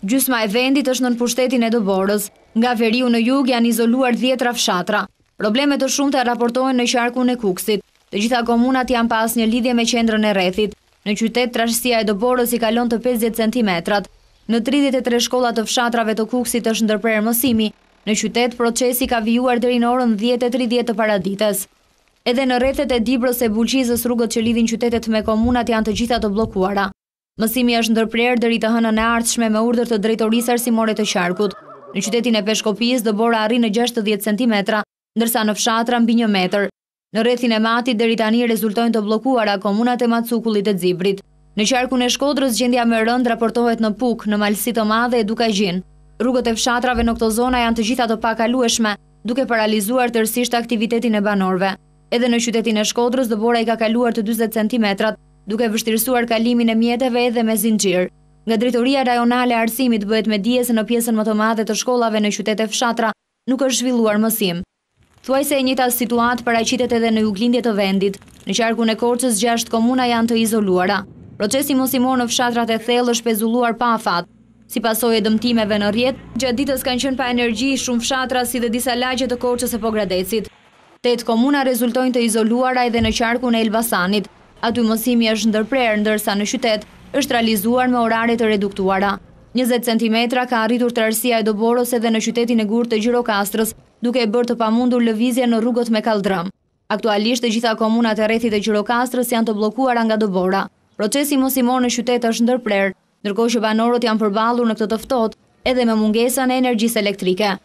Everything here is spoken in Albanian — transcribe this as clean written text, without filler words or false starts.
Gjysma e vendit është nën pushtetin e Doborës. Nga veriu në jug janë izoluar 10 fshatra. Probleme të shumta raportohen në qarkun e Kuksit. Të gjitha komunat janë pas një lidhje me qendrën e rrethit. Në qytet trashësia e Doborës i kalon të 50 cm. Në 33 shkolla të fshatrave të Kuksit është ndërprerë mësimi. Në qytet procesi ka vijuar deri në orën 10:30 të paradites. Edhe në rrethet e Dibrës e Bulqizës rrugët që lidhin qytetet me komunat janë të gjitha të bllokuara. Mësimi është ndërprerë deri të hënën e ardhshme me urdhër të drejtorisë arsimore të qarkut. Në qytetin e Peshkopijës Dobora arrin në 60 cm, ndërsa në fshatra mbi 1 metër. Në rrethin e Matit deri tani rezultojnë të bllokuara komunat e Macukullit e Xibrit. Në qarkun e Shkodrës gjendja më e rëndë raportohet në Puk, në Malsi të Madhe e Dukajgjin. Rrugët e fshatrave në këto zona janë të gjitha të pakalueshme, duke paralizuar tërësisht aktivitetin e banorëve. Edhe në qytetin e Shkodrës Dobora i ka kaluar të 40 cm, duke vështirësuar kalimin e mjeteve edhe me zinxhir. Nga drejtoria rajonale e arsimit bëhet me dije se në pjesën më të madhe të shkollave në qytete fshatra nuk është zhvilluar mësim. Thuajse e njëjta situatë paraqitet edhe në juglindje të vendit. Në qarkun e Korçës 6 komuna janë të izoluara. Procesi mësimor në fshatrat e thellë është pezulluar pa afat. Si pasojë e dëmtimeve në rrjet, gjatë ditës kanë qenë pa energji shumë fshatra si dhe disa lagje të Korçës së Pogradecit. 8 komuna rezultojnë të izoluara edhe në qarkun e Elbasanit. Aty mësimi është ndërprerë, ndërsa në qytet është realizuar me orare të reduktuara. 20 cm ka arritur tërësia e Doborës edhe në qytetin e Gurë të Gjirokastrës, duke e bërë të pamundur lëvizje në rrugët me kaldrëm. Aktualisht të gjitha komunat e rrethit të Gjirokastrës janë të bllokuara nga Dobora. Procesi mësimor në qytet është ndërprerë, ndërkohë që banorët janë përballur në këtë të ftohtë edhe me mungesën e energjisë elektrike.